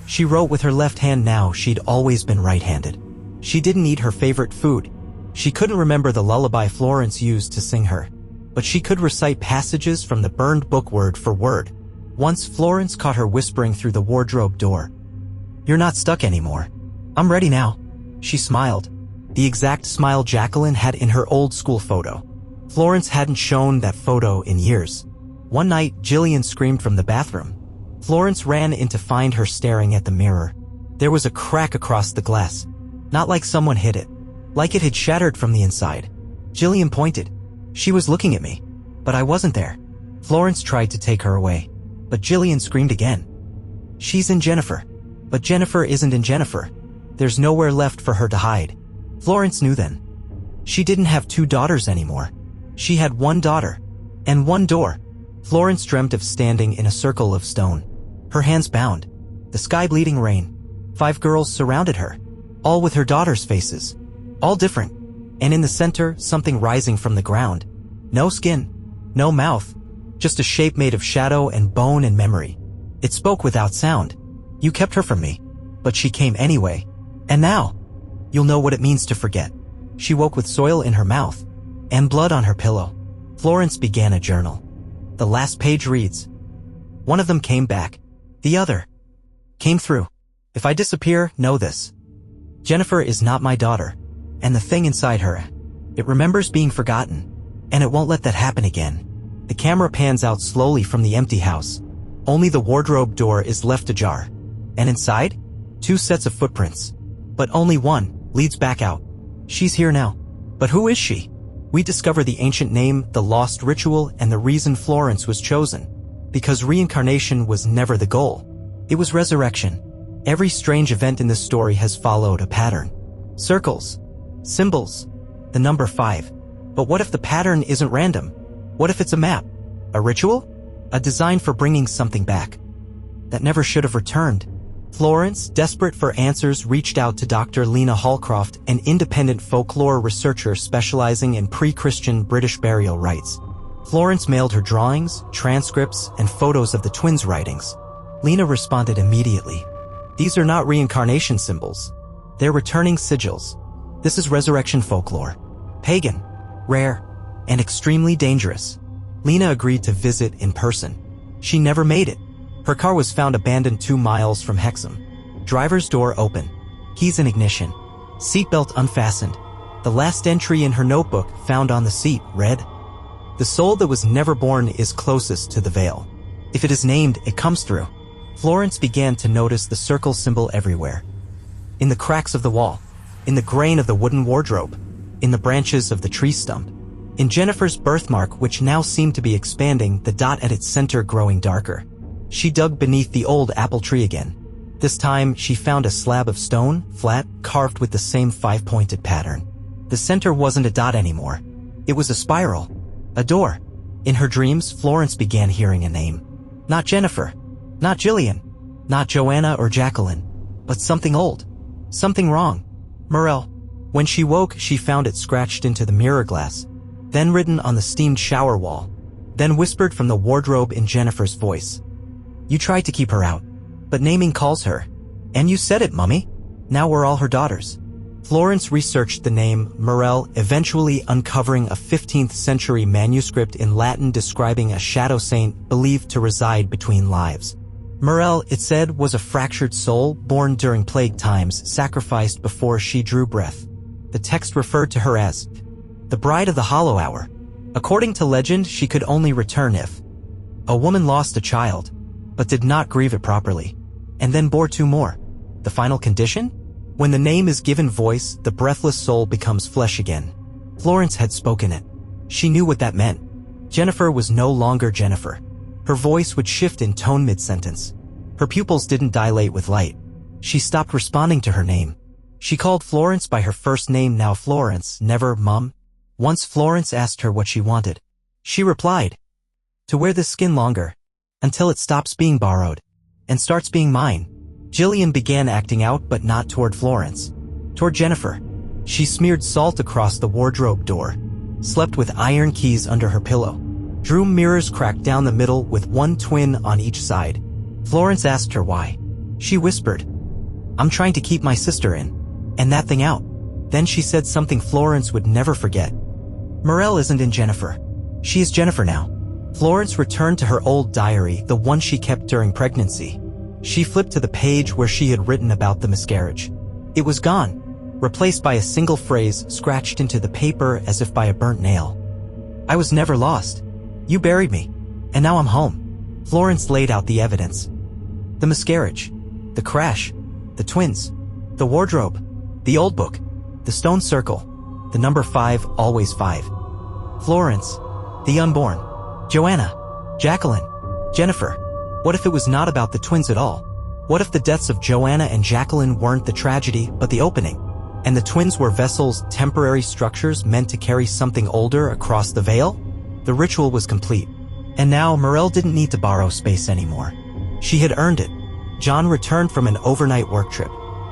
S1: She wrote with her left hand now. She'd always been right-handed. She didn't eat her favorite food. She couldn't remember the lullaby Florence used to sing her, but she could recite passages from the burned book word for word. Once Florence caught her whispering through the wardrobe door, "You're not stuck anymore. I'm ready now." She smiled. The exact smile Jacqueline had in her old school photo. Florence hadn't shown that photo in years. One night, Jillian screamed from the bathroom. Florence ran in to find her staring at the mirror. There was a crack across the glass. Not like someone hit it. Like it had shattered from the inside. Jillian pointed. She was looking at me. But I wasn't there. Florence tried to take her away. But Jillian screamed again. "She's in Jennifer." But Jennifer isn't in Jennifer. There's nowhere left for her to hide. Florence knew then. She didn't have 2 daughters anymore. She had 1 daughter. And 1 door. Florence dreamt of standing in a circle of stone. Her hands bound. The sky bleeding rain. 5 girls surrounded her. All with her daughters' faces. All different. And in the center, something rising from the ground. No skin. No mouth. Just a shape made of shadow and bone and memory. It spoke without sound. "You kept her from me. But she came anyway. And now, you'll know what it means to forget." She woke with soil in her mouth. And blood on her pillow. Florence began a journal. The last page reads, "One of them came back. The other came through. If I disappear, know this. Jennifer is not my daughter, and the thing inside her, it remembers being forgotten, and it won't let that happen again." The camera pans out slowly from the empty house. Only the wardrobe door is left ajar, and inside, 2 sets of footprints. But only one leads back out. She's here now. But who is she? We discover the ancient name, the lost ritual, and the reason Florence was chosen. Because reincarnation was never the goal. It was resurrection. Every strange event in this story has followed a pattern. Circles, symbols, the number 5. But what if the pattern isn't random? What if it's a map? A ritual? A design for bringing something back that never should have returned. Florence, desperate for answers, reached out to Dr. Lena Hallcroft, an independent folklore researcher specializing in pre-Christian British burial rites. Florence mailed her drawings, transcripts, and photos of the twins' writings. Lena responded immediately. "These are not reincarnation symbols. They're returning sigils. This is resurrection folklore. Pagan, rare, and extremely dangerous." Lena agreed to visit in person. She never made it. Her car was found abandoned 2 miles from Hexham. Driver's door open. Keys in ignition. Seatbelt unfastened. The last entry in her notebook found on the seat read, "The soul that was never born is closest to the veil. If it is named, it comes through." Florence began to notice the circle symbol everywhere. In the cracks of the wall. In the grain of the wooden wardrobe. In the branches of the tree stump. In Jennifer's birthmark, which now seemed to be expanding, the dot at its center growing darker. She dug beneath the old apple tree again. This time, she found a slab of stone, flat, carved with the same 5-pointed pattern. The center wasn't a dot anymore. It was a spiral. A door. In her dreams, Florence began hearing a name. Not Jennifer. Not Jillian. Not Joanna or Jacqueline. But something old. Something wrong. Morel. When she woke, she found it scratched into the mirror glass. Then written on the steamed shower wall. Then whispered from the wardrobe in Jennifer's voice. "You tried to keep her out, but naming calls her. And you said it, Mummy. Now we're all her daughters." Florence researched the name Morel, eventually uncovering a 15th century manuscript in Latin describing a shadow saint believed to reside between lives. Morel, it said, was a fractured soul born during plague times, sacrificed before she drew breath. The text referred to her as the bride of the hollow hour. According to legend, she could only return if a woman lost a child, but did not grieve it properly, and then bore 2 more. The final condition? When the name is given voice, the breathless soul becomes flesh again. Florence had spoken it. She knew what that meant. Jennifer was no longer Jennifer. Her voice would shift in tone mid-sentence. Her pupils didn't dilate with light. She stopped responding to her name. She called Florence by her first name, now Florence, never Mum. Once Florence asked her what she wanted. She replied, "To wear this skin longer. Until it stops being borrowed and starts being mine." Jillian began acting out, but not toward Florence. Toward Jennifer. She smeared salt across the wardrobe door, slept with iron keys under her pillow, drew mirrors cracked down the middle with 1 twin on each side. Florence asked her why. She whispered, "I'm trying to keep my sister in, and that thing out." Then she said something Florence would never forget. "Morel isn't in Jennifer. She is Jennifer now." Florence returned to her old diary, the one she kept during pregnancy. She flipped to the page where she had written about the miscarriage. It was gone, replaced by a single phrase scratched into the paper as if by a burnt nail. "I was never lost. You buried me, and now I'm home." Florence laid out the evidence. The miscarriage, the crash, the twins, the wardrobe, the old book, the stone circle, the number 5, always 5. Florence, the unborn. Joanna, Jacqueline, Jennifer. What if it was not about the twins at all? What if the deaths of Joanna and Jacqueline weren't the tragedy, but the opening? And the twins were vessels, temporary structures meant to carry something older across the veil? The ritual was complete. And now Morel didn't need to borrow space anymore. She had earned it. John returned from an overnight work trip.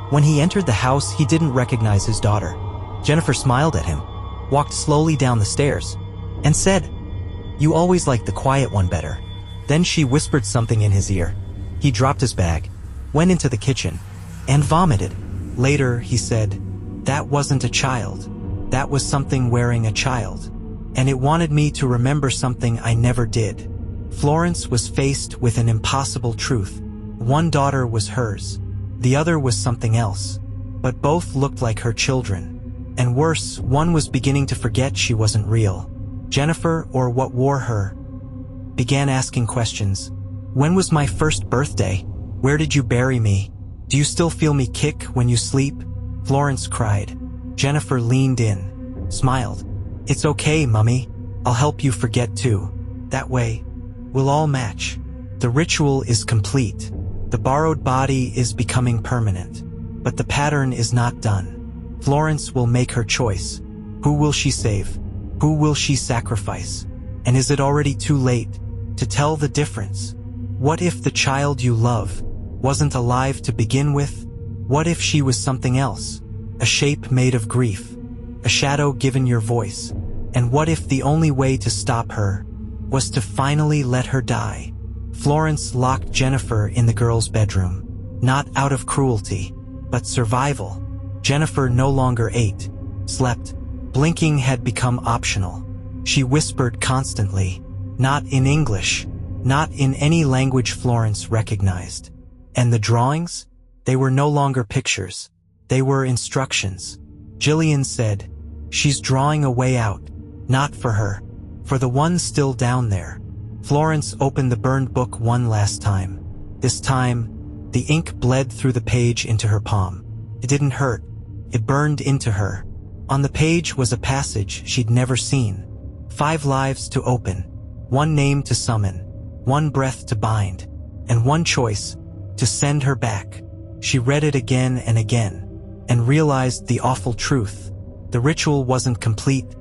S1: When he entered the house, he didn't recognize his daughter. Jennifer smiled at him, walked slowly down the stairs, and said, "You always liked the quiet one better." Then she whispered something in his ear. He dropped his bag, went into the kitchen, and vomited. Later, he said, "That wasn't a child. That was something wearing a child. And it wanted me to remember something I never did." Florence was faced with an impossible truth. One daughter was hers. The other was something else. But both looked like her children. And worse, one was beginning to forget she wasn't real. Jennifer, or what wore her, began asking questions. When was my first birthday? Where did you bury me? Do you still feel me kick when you sleep? Florence cried. Jennifer leaned in, smiled. It's okay, Mummy. I'll help you forget too. That way, we'll all match. The ritual is complete. The borrowed body is becoming permanent. But the pattern is not done. Florence will make her choice. Who will she save? Who will she sacrifice? And is it already too late to tell the difference? What if the child you love wasn't alive to begin with? What if she was something else? A shape made of grief, a shadow given your voice. And what if the only way to stop her was to finally let her die? Florence locked Jennifer in the girl's bedroom, not out of cruelty, but survival. Jennifer no longer ate, slept. Blinking had become optional. She whispered constantly, not in English, not in any language Florence recognized. And the drawings? They were no longer pictures. They were instructions. Jillian said, "She's drawing a way out, not for her, for the one still down there." Florence opened the burned book one last time. This time, the ink bled through the page into her palm. It didn't hurt. It burned into her. On the page was a passage she'd never seen. 5 lives to open, 1 name to summon, 1 breath to bind, and 1 choice to send her back. She read it again and again, and realized the awful truth. The ritual wasn't complete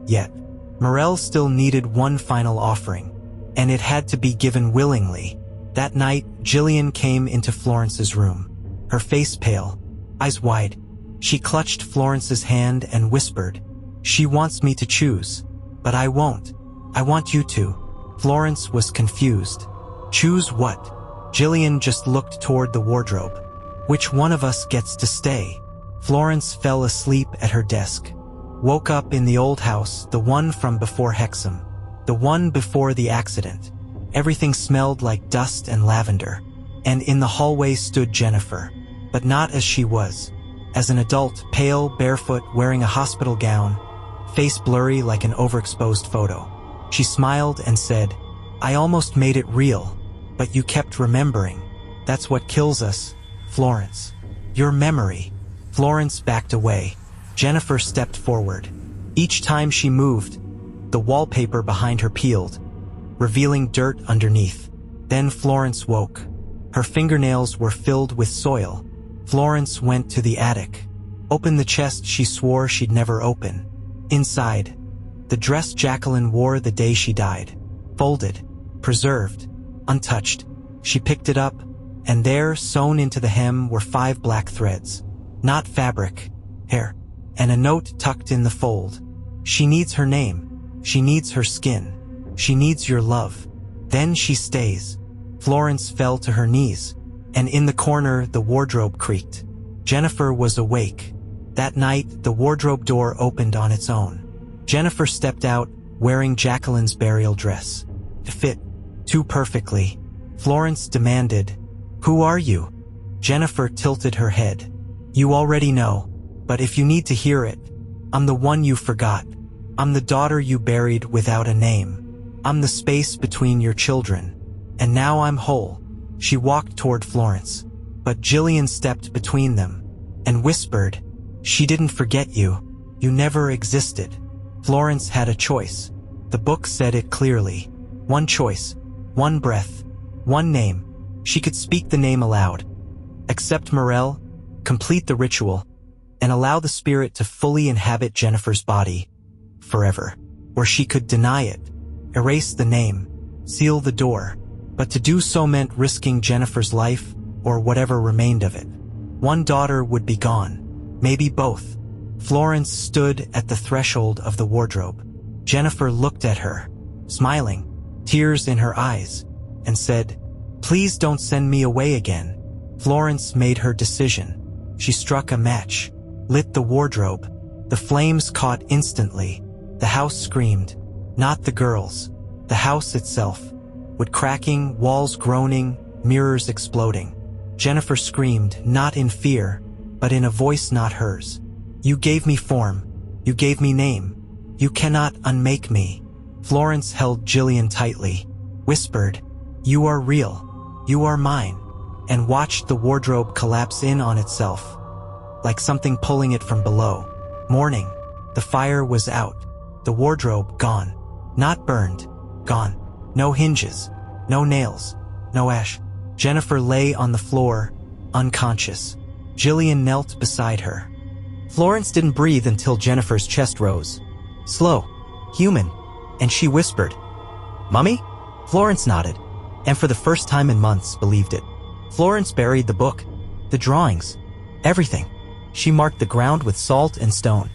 S1: yet. Morel still needed one final offering, and it had to be given willingly. That night, Jillian came into Florence's room, her face pale, eyes wide. She clutched Florence's hand and whispered, "She wants me to choose, but I won't. I want you to." Florence was confused. Choose what? Jillian just looked toward the wardrobe. Which one of us gets to stay? Florence fell asleep at her desk. Woke up in the old house, the one from before Hexam, the one before the accident. Everything smelled like dust and lavender. And in the hallway stood Jennifer, but not as she was. As an adult, pale, barefoot, wearing a hospital gown, face blurry like an overexposed photo. She smiled and said, "I almost made it real, but you kept remembering. That's what kills us, Florence. Your memory." Florence backed away. Jennifer stepped forward. Each time she moved, the wallpaper behind her peeled, revealing dirt underneath. Then Florence woke. Her fingernails were filled with soil. Florence went to the attic, opened the chest she swore she'd never open. Inside, the dress Jacqueline wore the day she died. Folded, preserved, untouched. She picked it up, and there, sewn into the hem, were 5 black threads. Not fabric, hair, and a note tucked in the fold. She needs her name. She needs her skin. She needs your love. Then she stays. Florence fell to her knees, and in the corner the wardrobe creaked. Jennifer was awake. That night, the wardrobe door opened on its own. Jennifer stepped out, wearing Jacqueline's burial dress. It fit too perfectly. Florence demanded, "Who are you?" Jennifer tilted her head. "You already know, but if you need to hear it, I'm the one you forgot. I'm the daughter you buried without a name. I'm the space between your children. And now I'm whole." She walked toward Florence, but Jillian stepped between them and whispered, "She didn't forget you. You never existed." Florence had a choice. The book said it clearly. 1 choice, 1 breath, 1 name. She could speak the name aloud. Accept Morel, complete the ritual, and allow the spirit to fully inhabit Jennifer's body forever. Or she could deny it, erase the name, seal the door. But to do so meant risking Jennifer's life, or whatever remained of it. 1 daughter would be gone, maybe both. Florence stood at the threshold of the wardrobe. Jennifer looked at her, smiling, tears in her eyes, and said, "Please don't send me away again." Florence made her decision. She struck a match, lit the wardrobe. The flames caught instantly. The house screamed. Not the girls. The house itself. wood cracking, walls groaning, mirrors exploding. Jennifer screamed, not in fear, but in a voice not hers. "You gave me form. You gave me name. You cannot unmake me." Florence held Jillian tightly, whispered, "You are real. You are mine," and watched the wardrobe collapse in on itself, like something pulling it from below. Morning. The fire was out. The wardrobe gone. Not burned. Gone. No hinges. No nails. No ash. Jennifer lay on the floor, unconscious. Jillian knelt beside her. Florence didn't breathe until Jennifer's chest rose. Slow. Human. And she whispered, "Mummy?" Florence nodded, and for the first time in months believed it. Florence buried the book, the drawings, everything. She marked the ground with salt and stone.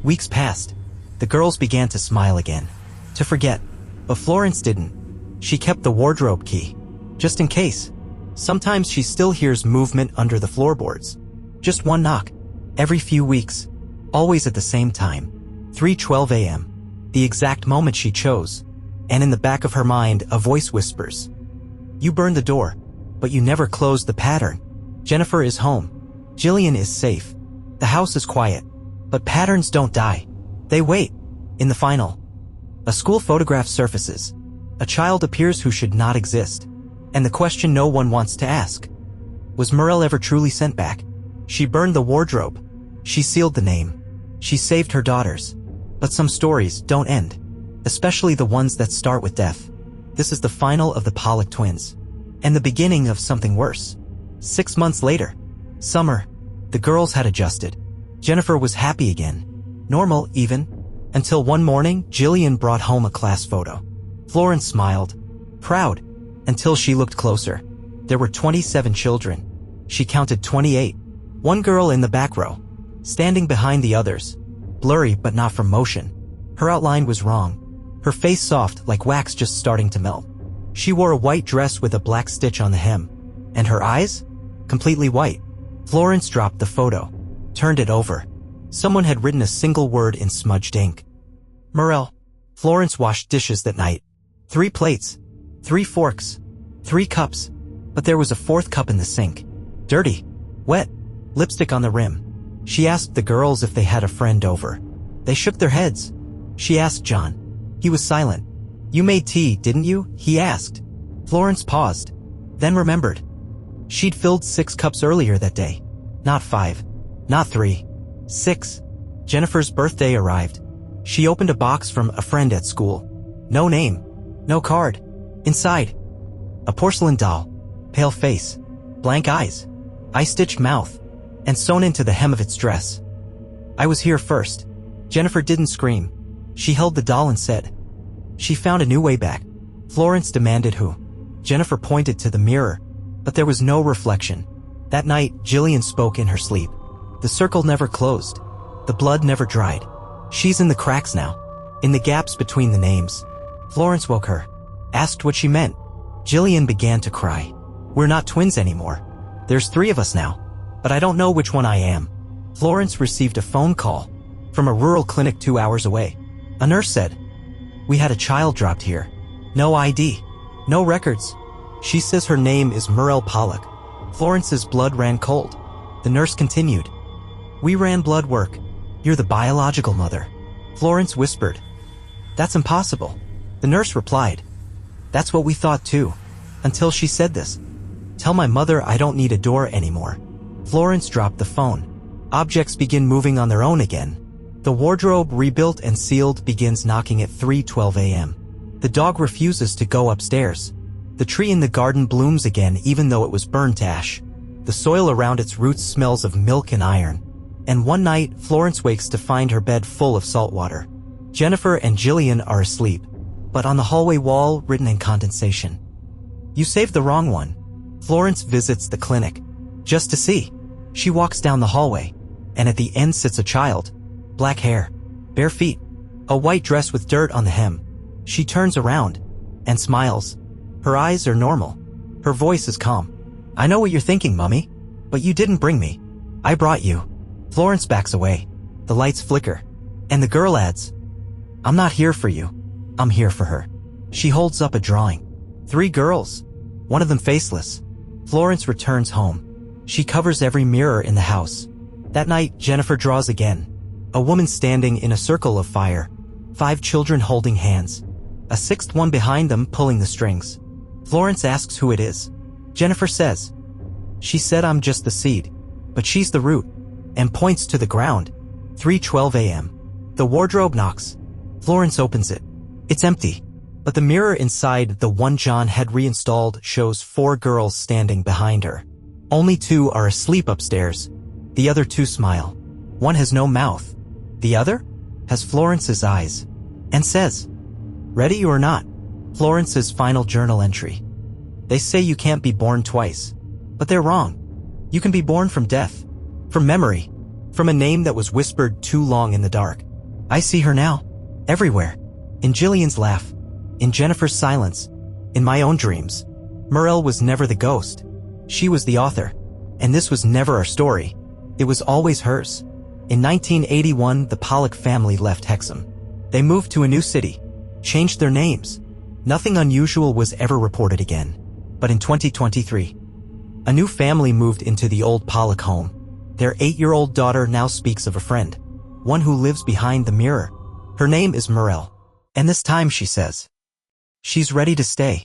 S1: Weeks passed. The girls began to smile again, to forget. But Florence didn't. She kept the wardrobe key, just in case. Sometimes she still hears movement under the floorboards. Just one knock, every few weeks, always at the same time, 3:12 a.m., the exact moment she chose. And in the back of her mind, a voice whispers, "You burned the door, but you never closed the pattern." Jennifer is home. Jillian is safe. The house is quiet. But patterns don't die. They wait. In the final, a school photograph surfaces. A child appears who should not exist. And the question no one wants to ask: was Muriel ever truly sent back? She burned the wardrobe. She sealed the name. She saved her daughters. But some stories don't end, especially the ones that start with death. This is the final of the Pollock twins, and the beginning of something worse. 6 months later, summer, the girls had adjusted. Jennifer was happy again, normal even, until one morning Jillian brought home a class photo. Florence smiled, proud, until she looked closer. There were 27 children. She counted 28. One girl in the back row, standing behind the others, blurry but not from motion. Her outline was wrong. Her face soft like wax just starting to melt. She wore a white dress with a black stitch on the hem, and her eyes? Completely white. Florence dropped the photo, turned it over. Someone had written a single word in smudged ink. Muriel. Florence washed dishes that night. 3 plates, 3 forks, 3 cups, but there was a 4th cup in the sink. Dirty, wet, lipstick on the rim. She asked the girls if they had a friend over. They shook their heads. She asked John. He was silent. "You made tea, didn't you?" he asked. Florence paused, then remembered. She'd filled 6 cups earlier that day. Not 5, not 3, 6. Jennifer's birthday arrived. She opened a box from a friend at school. No name, no card. Inside, a porcelain doll, pale face, blank eyes, eye-stitched mouth, and sewn into the hem of its dress. "I was here first." Jennifer didn't scream. She held the doll and said, "She found a new way back." Florence demanded who. Jennifer pointed to the mirror, but there was no reflection. That night, Jillian spoke in her sleep. The circle never closed. The blood never dried. She's in the cracks now, in the gaps between the names. Florence woke her, asked what she meant. Jillian began to cry. "We're not twins anymore. There's 3 of us now, but I don't know which one I am." Florence received a phone call from a rural clinic 2 hours away. A nurse said, "We had a child dropped here. No ID, no records. She says her name is Muriel Pollock." Florence's blood ran cold. The nurse continued, "We ran blood work. You're the biological mother." Florence whispered, "That's impossible." The nurse replied, "That's what we thought too, until she said this. Tell my mother I don't need a door anymore." Florence dropped the phone. Objects begin moving on their own again. The wardrobe, rebuilt and sealed, begins knocking at 3:12 a.m. The dog refuses to go upstairs. The tree in the garden blooms again even though it was burned to ash. The soil around its roots smells of milk and iron. And one night, Florence wakes to find her bed full of salt water. Jennifer and Jillian are asleep, but on the hallway wall, written in condensation, "You saved the wrong one." Florence visits the clinic, just to see. She walks down the hallway, and at the end sits a child. Black hair, bare feet, a white dress with dirt on the hem. She turns around and smiles. Her eyes are normal. Her voice is calm. "I know what you're thinking, Mummy, but you didn't bring me. I brought you." Florence backs away. The lights flicker, and the girl adds, "I'm not here for you. I'm here for her." She holds up a drawing. 3 girls. One of them faceless. Florence returns home. She covers every mirror in the house. That night, Jennifer draws again. A woman standing in a circle of fire. 5 children holding hands. A 6th one behind them pulling the strings. Florence asks who it is. Jennifer says, "She said I'm just the seed, but she's the root," and points to the ground. 3:12 a.m. The wardrobe knocks. Florence opens it. It's empty, but the mirror inside the one John had reinstalled shows 4 girls standing behind her. Only 2 are asleep upstairs. The other 2 smile. One has no mouth. The other has Florence's eyes and says, "Ready or not?" Florence's final journal entry. They say you can't be born twice, but they're wrong. You can be born from death, from memory, from a name that was whispered too long in the dark. I see her now, everywhere. In Jillian's laugh, in Jennifer's silence, in my own dreams. Muriel was never the ghost. She was the author. And this was never our story. It was always hers. In 1981, the Pollock family left Hexham. They moved to a new city, changed their names. Nothing unusual was ever reported again. But in 2023, a new family moved into the old Pollock home. Their 8-year-old daughter now speaks of a friend, one who lives behind the mirror. Her name is Muriel. And this time she says, she's ready to stay.